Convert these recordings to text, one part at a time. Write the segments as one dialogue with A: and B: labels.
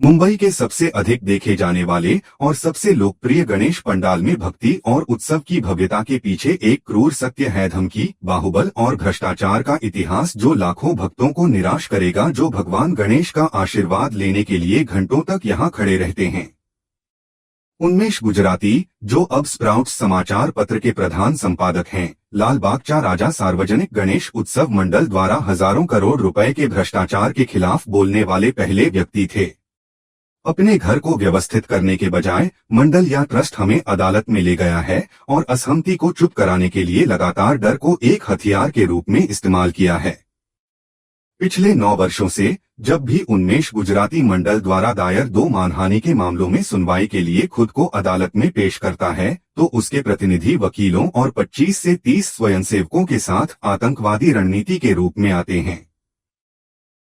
A: मुंबई के सबसे अधिक देखे जाने वाले और सबसे लोकप्रिय गणेश पंडाल में भक्ति और उत्सव की भव्यता के पीछे एक क्रूर सत्य है। धमकी, बाहुबल और भ्रष्टाचार का इतिहास जो लाखों भक्तों को निराश करेगा, जो भगवान गणेश का आशीर्वाद लेने के लिए घंटों तक यहाँ खड़े रहते हैं। उन्मेष गुजराती, जो अब स्प्राउट्स समाचार पत्र के प्रधान संपादक हैं, लाल बाग चा राजा सार्वजनिक गणेश उत्सव मंडल द्वारा हजारों करोड़ रुपए के भ्रष्टाचार के खिलाफ बोलने वाले पहले व्यक्ति थे। अपने घर को व्यवस्थित करने के बजाय मंडल या ट्रस्ट हमें अदालत में ले गया है और असहमति को चुप कराने के लिए लगातार डर को एक हथियार के रूप में इस्तेमाल किया है। पिछले 9 वर्षों से जब भी उन्मेष गुजराती मंडल द्वारा दायर 2 मानहानि के मामलों में सुनवाई के लिए खुद को अदालत में पेश करता है, तो उसके प्रतिनिधि वकीलों और 25 से 30 स्वयंसेवकों के साथ आतंकवादी रणनीति के रूप में आते हैं।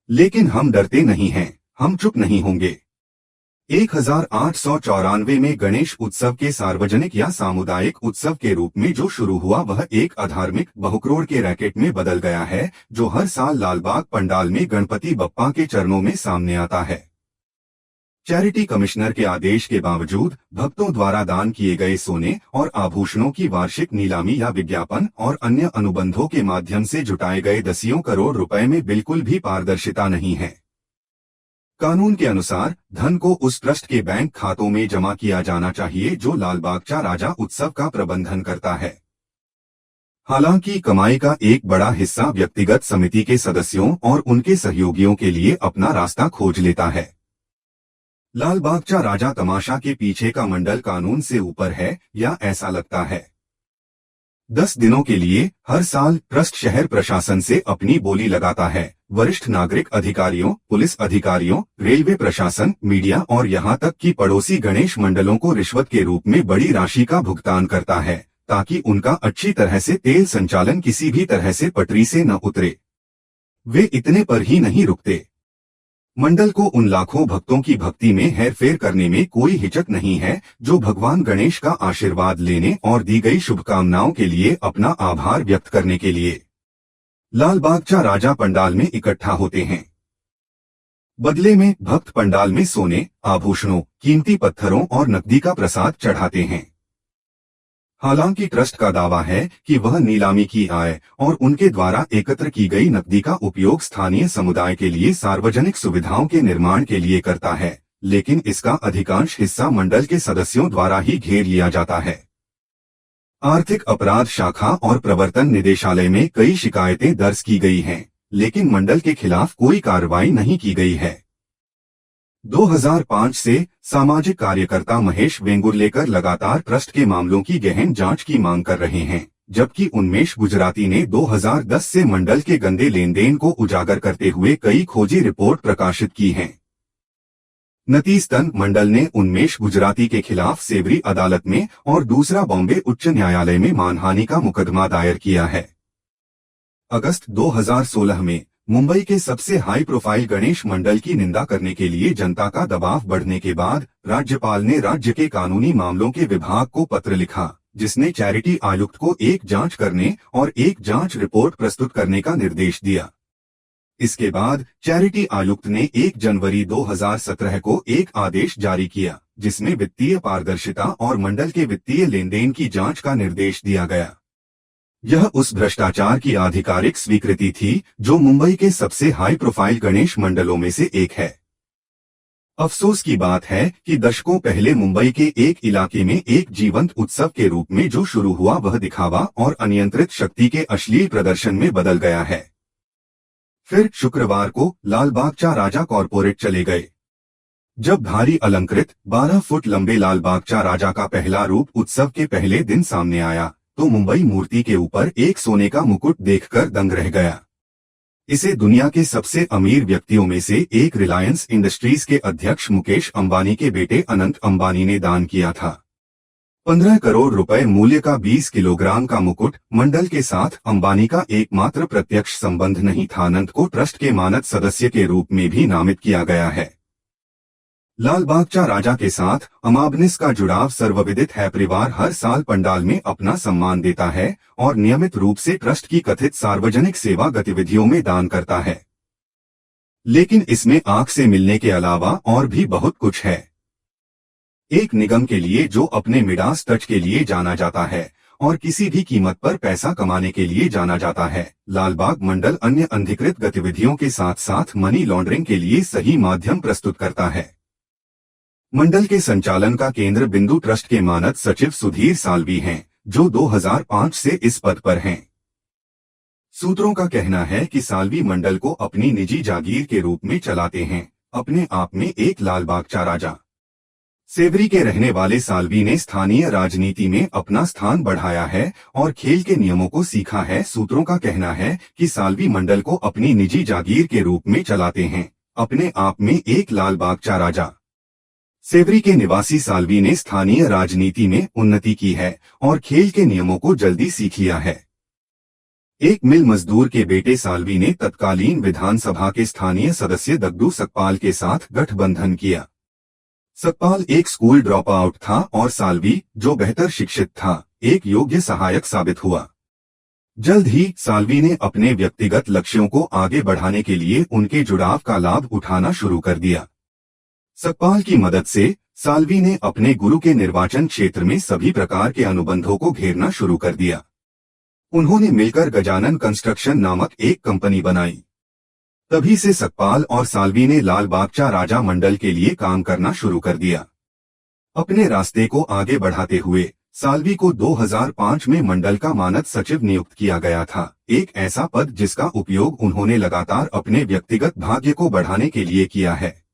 A: लेकिन हम डरते नहीं हैं, हम चुप नहीं होंगे। 1894 में गणेश उत्सव के सार्वजनिक या सामुदायिक उत्सव के रूप में जो शुरू हुआ, वह एक अधार्मिक बहुकरोड़ के रैकेट में बदल गया है, जो हर साल लालबाग पंडाल में गणपति बप्पा के चरणों में सामने आता है। चैरिटी कमिश्नर के आदेश के बावजूद भक्तों द्वारा दान किए गए सोने और आभूषणों की वार्षिक नीलामी या विज्ञापन और अन्य अनुबंधों के माध्यम से जुटाए गए दसियों करोड़ रुपए में बिल्कुल भी पारदर्शिता नहीं है। कानून के अनुसार धन को उस ट्रस्ट के बैंक खातों में जमा किया जाना चाहिए जो लालबाग चा राजा उत्सव का प्रबंधन करता है। हालांकि कमाई का एक बड़ा हिस्सा व्यक्तिगत समिति के सदस्यों और उनके सहयोगियों के लिए अपना रास्ता खोज लेता है। लालबाग चा राजा तमाशा के पीछे का मंडल कानून से ऊपर है, या ऐसा लगता है। 10 दिनों के लिए हर साल ट्रस्ट शहर प्रशासन से अपनी बोली लगाता है। वरिष्ठ नागरिक अधिकारियों, पुलिस अधिकारियों, रेलवे प्रशासन, मीडिया और यहाँ तक कि पड़ोसी गणेश मंडलों को रिश्वत के रूप में बड़ी राशि का भुगतान करता है, ताकि उनका अच्छी तरह से तेल संचालन किसी भी तरह से पटरी से न उतरे। वे इतने पर ही नहीं रुकते। मंडल को उन लाखों भक्तों की भक्ति में हेरफेर करने में कोई हिचक नहीं है, जो भगवान गणेश का आशीर्वाद लेने और दी गई शुभकामनाओं के लिए अपना आभार व्यक्त करने के लिए लालबाग चा राजा पंडाल में इकट्ठा होते हैं। बदले में भक्त पंडाल में सोने, आभूषणों, कीमती पत्थरों और नकदी का प्रसाद चढ़ाते हैं। हालांकि ट्रस्ट का दावा है कि वह नीलामी की आय और उनके द्वारा एकत्र की गई नकदी का उपयोग स्थानीय समुदाय के लिए सार्वजनिक सुविधाओं के निर्माण के लिए करता है, लेकिन इसका अधिकांश हिस्सा मंडल के सदस्यों द्वारा ही घेर लिया जाता है। आर्थिक अपराध शाखा और प्रवर्तन निदेशालय में कई शिकायतें दर्ज की गई हैं, लेकिन मंडल के खिलाफ कोई कार्रवाई नहीं की गई है। 2005 से सामाजिक कार्यकर्ता महेश वेंगुर्लेकर लगातार ट्रस्ट के मामलों की गहन जांच की मांग कर रहे हैं, जबकि उन्मेष गुजराती ने 2010 से मंडल के गंदे लेन देन को उजागर करते हुए कई खोजी रिपोर्ट प्रकाशित की हैं। नतीजतन मंडल ने उन्मेष गुजराती के खिलाफ सेवरी अदालत में और दूसरा बॉम्बे उच्च न्यायालय में मानहानि का मुकदमा दायर किया है। अगस्त 2016 में मुंबई के सबसे हाई प्रोफाइल गणेश मंडल की निंदा करने के लिए जनता का दबाव बढ़ने के बाद राज्यपाल ने राज्य के कानूनी मामलों के विभाग को पत्र लिखा, जिसने चैरिटी आयुक्त को एक जांच करने और एक जांच रिपोर्ट प्रस्तुत करने का निर्देश दिया। इसके बाद चैरिटी आयुक्त ने 1 जनवरी 2017 को एक आदेश जारी किया, जिसमें वित्तीय पारदर्शिता और मंडल के वित्तीय लेनदेन की जांच का निर्देश दिया गया। यह उस भ्रष्टाचार की आधिकारिक स्वीकृति थी जो मुंबई के सबसे हाई प्रोफाइल गणेश मंडलों में से एक है। अफसोस की बात है कि दशकों पहले मुंबई के एक इलाके में एक जीवंत उत्सव के रूप में जो शुरू हुआ, वह दिखावा और अनियंत्रित शक्ति के अश्लील प्रदर्शन में बदल गया है। फिर शुक्रवार को लालबाग चा राजा कॉर्पोरेट चले गए। जब भारी अलंकृत 12 फुट लंबे लालबाग चा राजा का पहला रूप उत्सव के पहले दिन सामने आया, तो मुंबई मूर्ति के ऊपर एक सोने का मुकुट देखकर दंग रह गया। इसे दुनिया के सबसे अमीर व्यक्तियों में से एक रिलायंस इंडस्ट्रीज के अध्यक्ष मुकेश अंबानी के बेटे अनंत अंबानी ने दान किया था। 15 करोड़ रुपए मूल्य का 20 किलोग्राम का मुकुट मंडल के साथ अंबानी का एकमात्र प्रत्यक्ष संबंध नहीं था। अनंत को ट्रस्ट के मानद सदस्य के रूप में भी नामित किया गया है। लालबाग चा राजा के साथ अमाबनिस का जुड़ाव सर्वविदित है। परिवार हर साल पंडाल में अपना सम्मान देता है और नियमित रूप से ट्रस्ट की कथित सार्वजनिक सेवा गतिविधियों में दान करता है। लेकिन इसमें आंख से मिलने के अलावा और भी बहुत कुछ है। एक निगम के लिए जो अपने मिडास टच के लिए जाना जाता है और किसी भी कीमत पर पैसा कमाने के लिए जाना जाता है, लालबाग मंडल अन्य अनधिकृत गतिविधियों के साथ साथ मनी लॉन्ड्रिंग के लिए सही माध्यम प्रस्तुत करता है। मंडल के संचालन का केंद्र बिंदु ट्रस्ट के मानद सचिव सुधीर साल्वी हैं, जो 2005 से इस पद पर हैं। सूत्रों का कहना है कि साल्वी मंडल को अपनी निजी जागीर के रूप में चलाते हैं, अपने आप में एक लालबागचा राजा। सेवरी के रहने वाले साल्वी ने स्थानीय राजनीति में अपना स्थान बढ़ाया है और खेल के नियमों को सीखा है। सूत्रों का कहना है कि साल्वी मंडल को अपनी निजी जागीर के रूप में चलाते हैं, अपने आप में एक लालबागचा राजा। सेवरी के निवासी साल्वी ने स्थानीय राजनीति में उन्नति की है और खेल के नियमों को जल्दी सीख लिया है। एक मिल मजदूर के बेटे साल्वी ने तत्कालीन विधानसभा के स्थानीय सदस्य दग्गू सकपाल के साथ गठबंधन किया। सकपाल एक स्कूल ड्रॉप आउट था और साल्वी, जो बेहतर शिक्षित था, एक योग्य सहायक साबित हुआ। जल्द ही साल्वी ने अपने व्यक्तिगत लक्ष्यों को आगे बढ़ाने के लिए उनके जुड़ाव का लाभ उठाना शुरू कर दिया। सकपाल की मदद से साल्वी ने अपने गुरु के निर्वाचन क्षेत्र में सभी प्रकार के अनुबंधों को घेरना शुरू कर दिया। उन्होंने मिलकर गजानन कंस्ट्रक्शन नामक एक कंपनी बनाई। तभी से सकपाल और साल्वी ने लालबागचा राजा मंडल के लिए काम करना शुरू कर दिया। अपने रास्ते को आगे बढ़ाते हुए साल्वी को 2005 में मंडल का मानद सचिव नियुक्त किया गया था, एक ऐसा पद जिसका उपयोग उन्होंने लगातार अपने व्यक्तिगत भाग्य को बढ़ाने के लिए किया है।